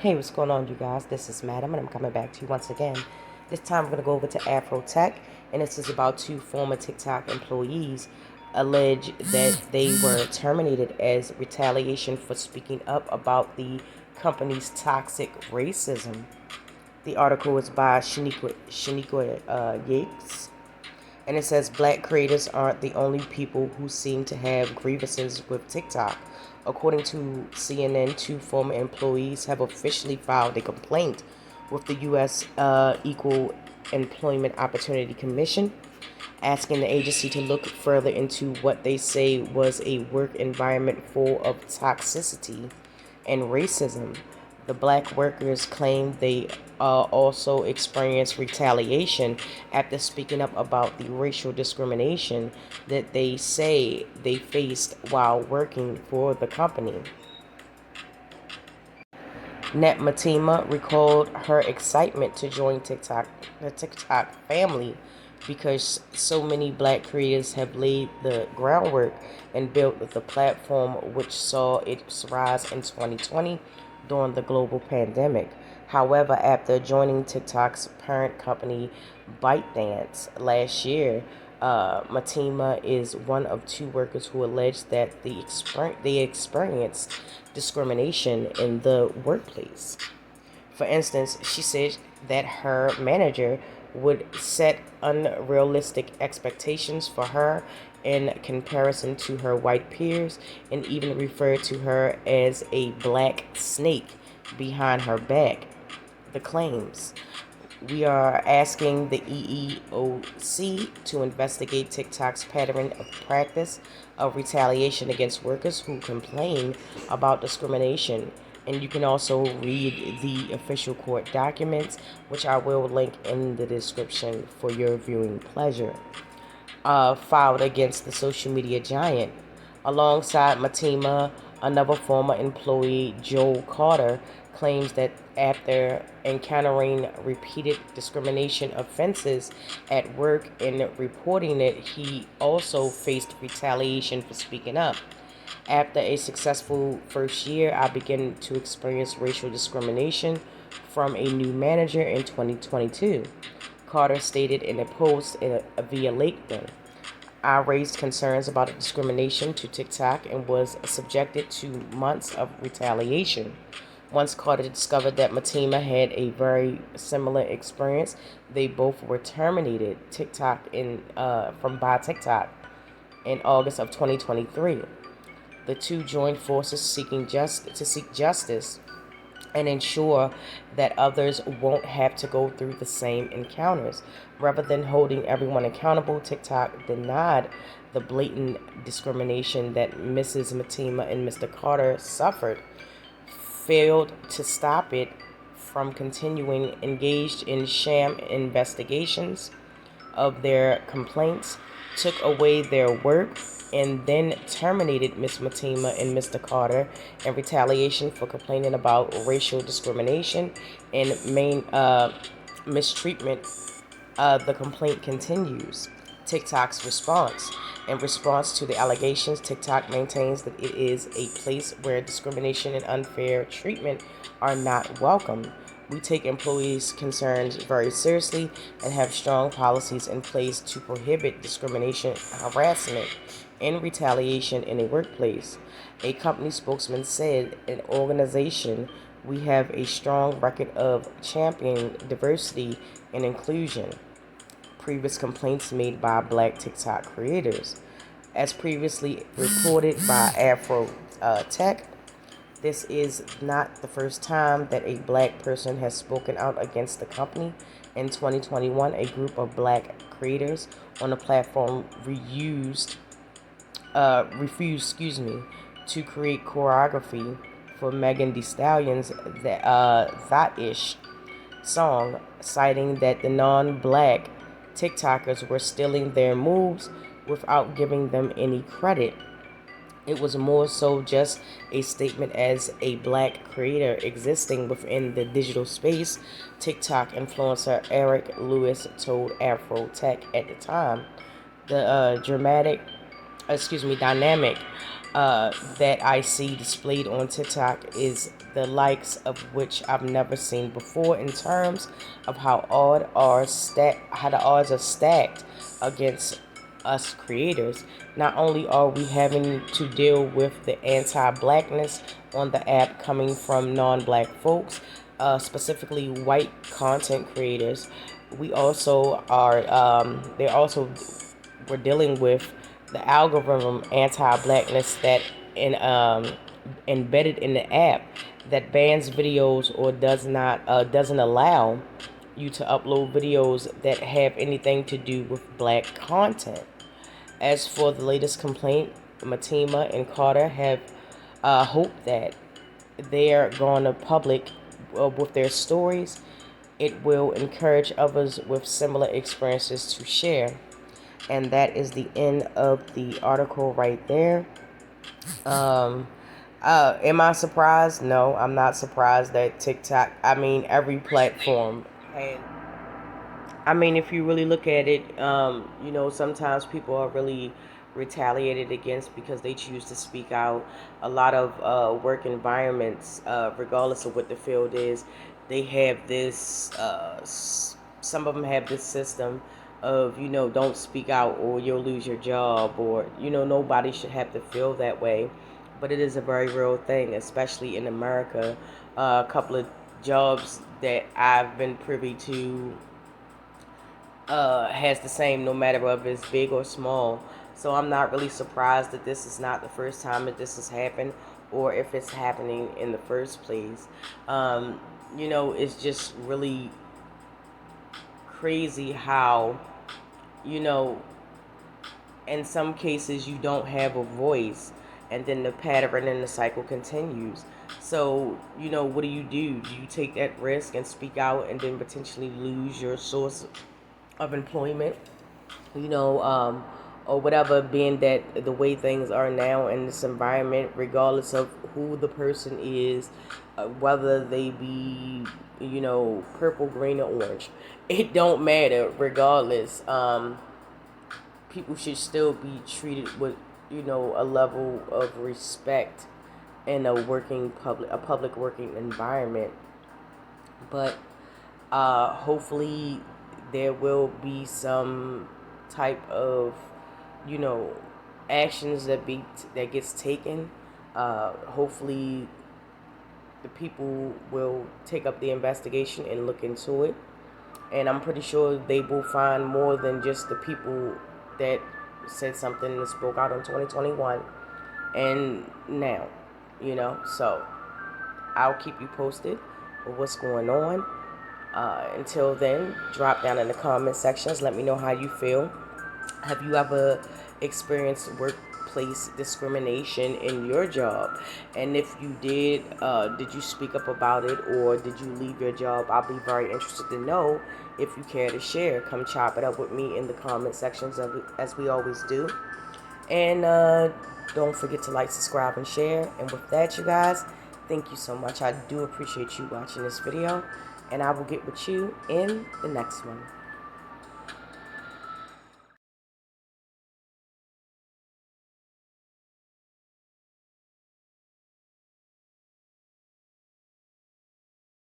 Hey, what's going on, you guys? This is Madam, and I'm coming back to you once again. This time, we're going to go over to Afro Tech, and this is about two former TikTok employees allege that they were terminated as retaliation for speaking up about the company's toxic racism. The article is by Shanique Yates, and it says black creators aren't the only people who seem to have grievances with TikTok. According to CNN, two former employees have officially filed a complaint with the U.S. Equal Employment Opportunity Commission, asking the agency to look further into what they say was a work environment full of toxicity and racism. The black workers claim they also experienced retaliation after speaking up about the racial discrimination that they say they faced while working for the company. Net Matima recalled her excitement to join the TikTok family because so many black creators have laid the groundwork and built the platform, which saw its rise in 2020 during the global pandemic. However, after joining TikTok's parent company ByteDance last year, Matima is one of two workers who alleged that they experienced discrimination in the workplace. For instance, she said that her manager would set unrealistic expectations for her in comparison to her white peers and even referred to her as a black snake behind her back. The claims: we are asking the EEOC to investigate TikTok's pattern of practice of retaliation against workers who complain about discrimination. And you can also read the official court documents, which I will link in the description for your viewing pleasure. Filed against the social media giant. Alongside Matima, another former employee, Joel Carter, claims that after encountering repeated discrimination offenses at work and reporting it, he also faced retaliation for speaking up. After a successful first year, I began to experience racial discrimination from a new manager in 2022, Carter stated in a post via LinkedIn. I raised concerns about discrimination to TikTok and was subjected to months of retaliation. Once Carter discovered that Matima had a very similar experience, they both were terminated from by TikTok in August of 2023. The two joined forces to seek justice and ensure that others won't have to go through the same encounters. Rather than holding everyone accountable, TikTok denied the blatant discrimination that Mrs. Matima and Mr. Carter suffered, failed to stop it from continuing, engaged in sham investigations of their complaints, took away their work, and then terminated Ms. Matima and Mr. Carter in retaliation for complaining about racial discrimination and mistreatment. The complaint continues. TikTok's response. In response to the allegations, TikTok maintains that it is a place where discrimination and unfair treatment are not welcome. We take employees' concerns very seriously and have strong policies in place to prohibit discrimination, harassment, and retaliation in a workplace. A company spokesman said, "An organization, we have a strong record of championing diversity and inclusion." Previous complaints made by black TikTok creators. As previously reported by Afro Tech, this is not the first time that a black person has spoken out against the company. In 2021, a group of black creators on the platform refused, to create choreography for Megan Thee Stallion's That Ish song, citing that the non-black TikTokers were stealing their moves without giving them any credit. It was more so just a statement as a black creator existing within the digital space, TikTok influencer Eric Lewis told Afro Tech at the time. The dynamic that I see displayed on TikTok is the likes of which I've never seen before in terms of how how the odds are stacked against us creators. Not only are we having to deal with the anti-blackness on the app coming from non-black folks, specifically white content creators, we also are. We're dealing with the algorithm anti-blackness that in embedded in the app that bans videos or doesn't allow you to upload videos that have anything to do with black content. As for the latest complaint, Matima and Carter have hoped that they're going to public with their stories. It will encourage others with similar experiences to share. And that is the end of the article right there. Um, am I surprised? No, I'm not surprised that TikTok, I mean, every platform had, I mean, if you really look at it, sometimes people are really retaliated against because they choose to speak out. A lot of work environments, regardless of what the field is, they have this, some of them have this system of, don't speak out or you'll lose your job, or, nobody should have to feel that way. But it is a very real thing, especially in America. A couple of jobs that I've been privy to has the same no matter if it's big or small. So I'm not really surprised that this is not the first time that this has happened, or if it's happening in the first place. It's just really crazy how, you know, in some cases you don't have a voice, and then the pattern and the cycle continues. So, what do? Do you take that risk and speak out and then potentially lose your source of employment, you know, um, or whatever, being that the way things are now in this environment, regardless of who the person is, whether they be, purple, green, or orange, it don't matter. Regardless, people should still be treated with, a level of respect in a public working environment. But hopefully there will be some type of, you know, actions that gets taken. Hopefully the people will take up the investigation and look into it. And I'm pretty sure they will find more than just the people that said something and spoke out in 2021 and now, So I'll keep you posted with what's going on. Until then, drop down in the comment sections. Let me know how you feel. Have you ever experienced workplace discrimination in your job? And if you did you speak up about it, or did you leave your job? I'll be very interested to know. If you care to share, come chop it up with me in the comment sections as we always do. And don't forget to like, subscribe, and share. And with that, you guys, thank you so much. I do appreciate you watching this video. And I will get with you in the next one.